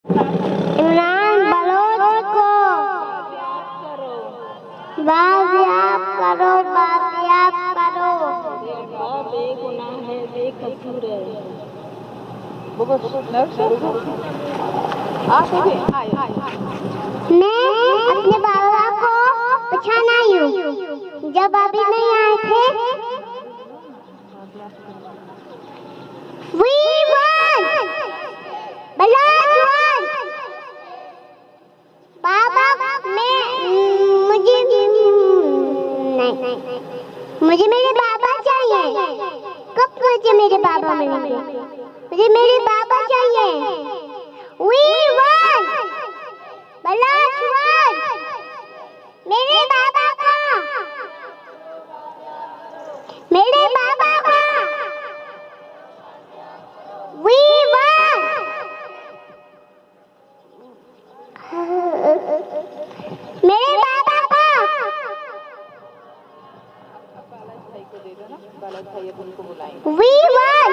Imran Bloch को बाजियाब करो, बाजियाब करो। बेगुनाह है, बेकसूर है। मैं अपने बाबा को पहचान आई हूँ जब अभी नहीं आए थे। We won! बलोच won! बाबा मुझे मेरे बाबा चाहिए। कब मुझे मेरे बाबा मिलेंगे? मुझे मेरे बाबा चाहिए। We won! बलोच won! मेरे बाबा कहाँ? मेरे बाबा कहाँ? We won! मेरे बाबा कहाँ? We won!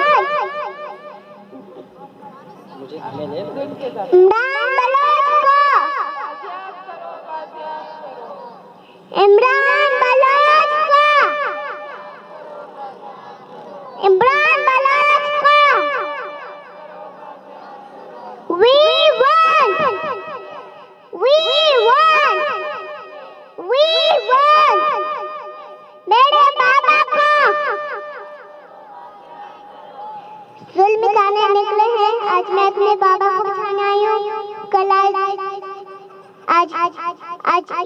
इमरान बलोच को इमरान बलोच को We won! We won! We won! मेरे बाबा को जुल्म मिटाने निकले हैं। आज मैं अपने बाबा को पहचान आई हूँ। कल आज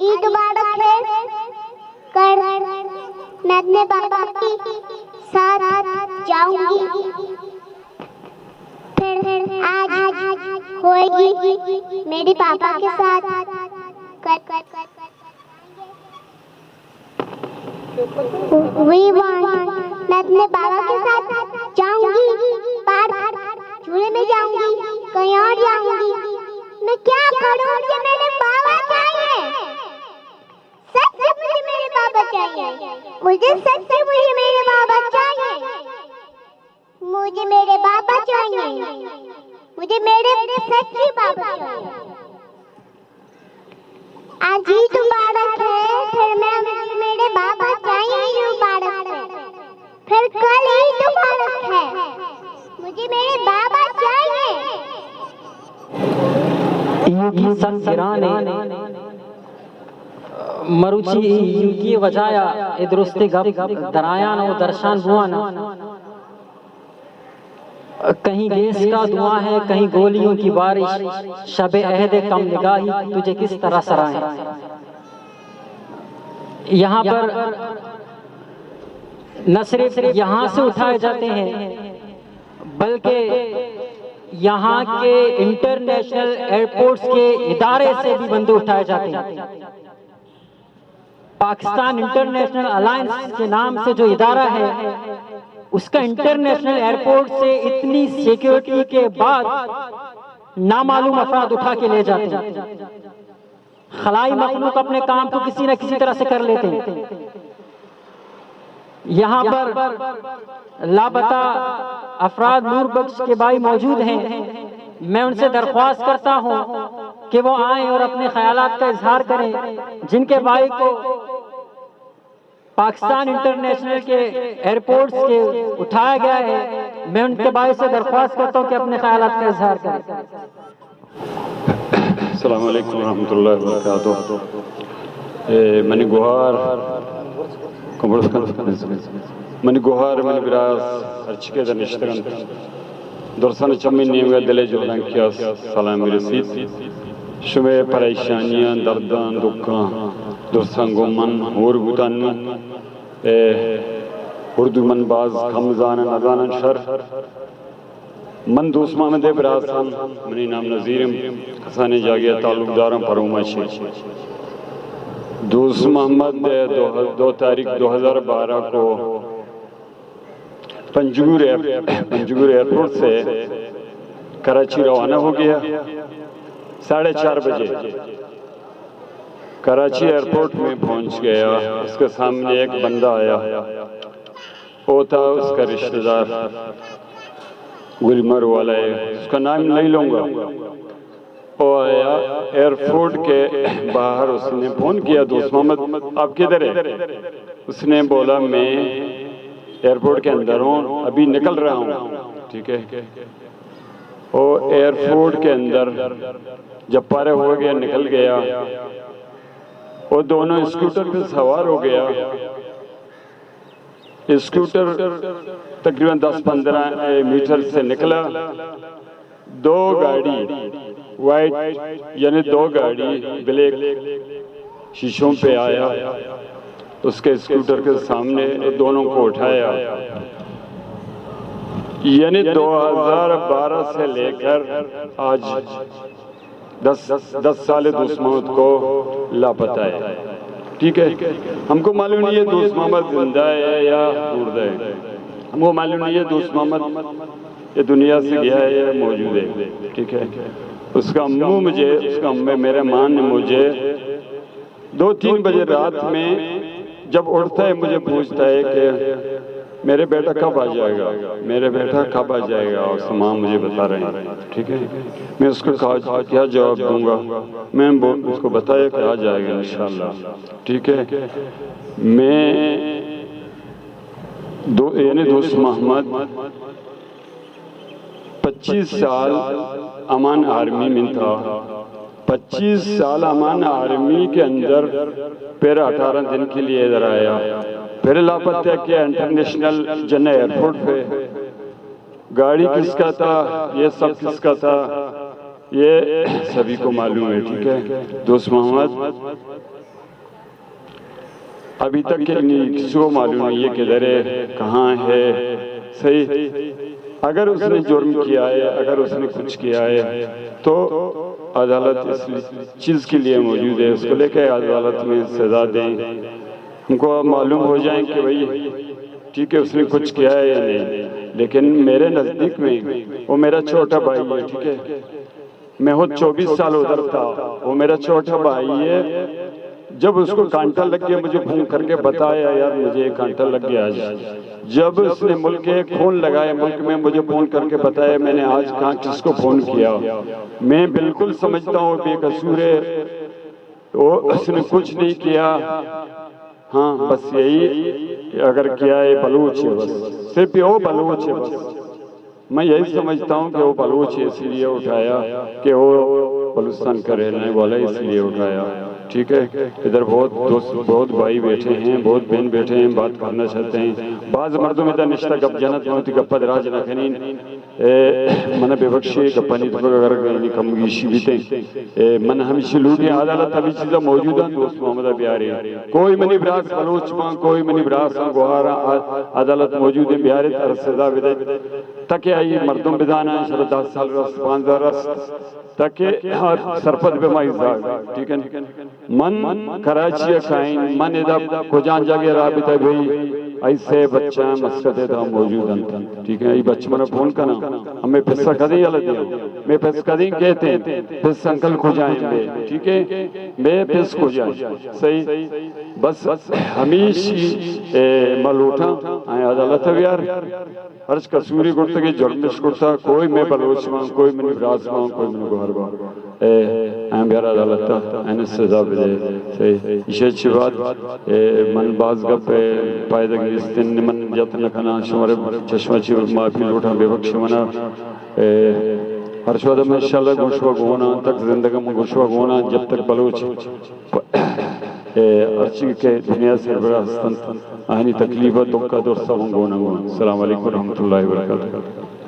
ईद मुबारक है। कल मैं अपने बाबा के साथ जाऊंगी। फिर आज होएगी मेरे पापा के साथ। We won! मैं अपने बाबा के साथ जाऊंगी, पार्क झूले में जाऊंगी, कहीं और जाऊंगी। मैं क्या करूं? मुझे मेरे बाबा चाहिए। सच से मुझे मेरे बाबा चाहिए। मुझे सच से मुझे मेरे बाबा चाहिए। मुझे मेरे बाबा चाहिए। मुझे मेरे सच्चे बाबा चाहिए। आज ईद मुबारक है। फिर मुझे मेरे बाबा चाहिए। ईद मुबारक है। फिर कल ईद मुबारक है। मुझे मेरे बाबा चाहिए। युगी संगिराने मरुची युगी वजाया ए दुरुस्ती गप दराया नो दर्शन बुआना। कहीं गैस का धुआं है, कहीं गोलियों की बारिश। शबे अहदे कम निगाही तुझे किस तरह सराहे। यहाँ पर न सिर्फ यहाँ से उठाए जाते हैं बल्कि यहाँ के इंटरनेशनल एयरपोर्ट्स के इदारे से भी बंदे उठाए जाते हैं। पाकिस्तान इंटरनेशनल अलायंस के नाम से जो इदारा है उसका इंटरनेशनल एयरपोर्ट से इतनी सिक्योरिटी के बाद नामालूम अफराद उठा के ले जाते हैं। खलाई मखलूक अपने काम को किसी न किसी तरह से कर लेते हैं। यहाँ पर लापता अफराद नूर बख्श के भाई मौजूद हैं। मैं उनसे दरख्वास्त करता हूँ कि वो आए और अपने ख्यालात का इजहार करें। जिनके भाई को पाकिस्तान इंटरनेशनल के एयरपोर्ट्स के उठाया गया है, मैं उनके भाई से दरख्वास्त करता हूँ कि अपने ख्यालात का इजहार करें। अस्सलाम वालेकुम रहमतुल्लाहि व बरकातुहू। मनी गुहार मनी गुहार मनी बिरास अर्चिके दनिश्तगन दरसन चम्मी नीमगा दिले जोड़न किया सलाम रसीद शुमे परेशानियां दर्दां दुखां दरसन गुमन और बुतान उर्दू मन बाज खमजान नजान शर मन दोस्त मोहम्मद बिरासन मनी नाम नजीरम खसाने जागिया ताल्लुकदारों फरुमाशी दोस्त मोहम्मद 2 तारीख 2012 को पंजगुर एयरपोर्ट से कराची रवाना हो गया। 4:30 बजे कराची एयरपोर्ट में पहुंच गया। उसके सामने एक बंदा आया। वो था उसका रिश्तेदार गुलमर वाला है, उसका नाम नहीं लूंगा। वो आया एयरपोर्ट के बाहर, उसने फोन किया, दोस्त मोहम्मद आप किधर है? उसने बोला मैं एयरपोर्ट के अंदर हूँ, अभी निकल रहा हूँ। ठीक है, वो एयरपोर्ट के अंदर जब पारा हो गया, निकल गया, वो दोनों स्कूटर पे सवार हो गया। स्कूटर तकरीबन 10-15 मीटर से निकला, दो गाड़ी वाइट यानी दो गाड़ी ब्लैक शीशों पे आया, उसके स्कूटर के सामने दोनों को उठाया। यानी 2012 से लेकर आज 10 साल दोस्त मोहम्मद को लापता है। ठीक है, हमको मालूम नहीं है दोस्त मोहम्मद जिंदा है या मुर्दा है, हमको मालूम नहीं है दोस्त मोहम्मद ये दुनिया से गया है या मौजूद है। ठीक है, उसका अम्मे मेरे मां ने मुझे 2-3 बजे रात में जब उठता है मुझे पूछता है कि मेरे बेटा कब आ जाएगा, मेरे बेटा कब आ जाएगा, और मां मुझे बता रहे हैं। ठीक है, मैं उसको कहा क्या जवाब दूंगा, मैं उसको बताया कि आ जाएगा इंशाल्लाह। ठीक है, मैं यानी दोस्त मोहम्मद 25 साल अमान आर्मी में था। 25 साल अमान आर्मी के अंदर फिर 18 दिन के लिए इधर आया, फिर लापता किया इंटरनेशनल जन्ना एयरपोर्ट पे। गाड़ी किसका था, ये सब किसका था, ये सभी को मालूम है। ठीक है, दोस्त मोहम्मद अभी तक किसी को मालूम नहीं है किधर है, कहाँ है। सही, अगर उसने जुर्म किया है, अगर उसने कुछ किया है तो अदालत इस चीज़ के लिए मौजूद है, उसको लेकर अदालत में सजा दें, हमको मालूम हो जाए कि भाई ठीक है उसने कुछ किया है या नहीं। लेकिन मेरे नज़दीक में वो मेरा छोटा भाई है। ठीक है, मैं खुद 24 साल उधर था, वो मेरा छोटा भाई है। जब उसको कांटा लग गया मुझे फोन करके बताया यार मुझे कांटा लग गया आज। जब उसने मुल्क के खून लगाया मुल्क में मुझे फोन करके बताया मैंने आज कहाँ किसको फोन किया। मैं बिल्कुल समझता हूँ बेकसूर है, वो उसने कुछ नहीं किया। हाँ बस यही अगर किया है बलूच है, बस सिर्फ वो बलूच है। बस मैं यही समझता हूँ कि वो बलूच है इसलिए उठाया कि वो बलूचिस्तान का रहने वाला इसलिए उठाया। ठीक है, इधर बहुत दोस्त बहुत भाई बैठे हैं, बहुत बहन बैठे हैं, बात करना चाहते हैं। बाज मर्दों में निश्ता गप जनत में गप्पद राज नखनीन मन बेबख्शे गप्पानी अगर कम गीशी बीते मन हमेशा लूटे अदालत अभी चीज़ मौजूदा दोस्त मोहम्मद बिहारी कोई मनी ब्रास बलोच मां कोई मनी ब्रास गुहारा अदालत मौजूद है बिहारी तरफ सजा विदे तक आई मर्दों बिदाना 10 साल रस 5,000 रस तक सरपत बेमाई जाग। ठीक है, मन कराची खाइन मन इधर को जान जागे राबिता भाई ऐसे बच्चा मस्कत था मौजूद अंतन। ठीक है, ये बच्चे मैंने फोन करना हमें पैसा कदी अलग दिया मैं पैसा कदी कहते हैं पैसा अंकल को जाएंगे। ठीक है, मैं पैस को जाए सही बस हमेशा मलूठा आए अदालत यार हर्ष कसूरी गुर्ता के जर्नलिस्ट गुर्ता कोई मैं बलोच मां कोई मैंने ब्रास मां कोई मैंने गुहर मां बिहार अदालत एन सजा दे सही इसे अच्छी बात मन बाज गप पायदा गिस्तिन मन जतन खना शुमार चश्मा ची माफी लूटा बेबख्श मना हर्षवाद में इंशाल्लाह गुशवा गोना तक जिंदगी में गुशवा गोना जब तक बलोच अर्ची के दुनिया से बड़ा हस्तन आहनी तकलीफ दुख का दोस्त गोना गोना। अस्सलाम वालेकुम रहमतुल्लाहि व बरकातहू।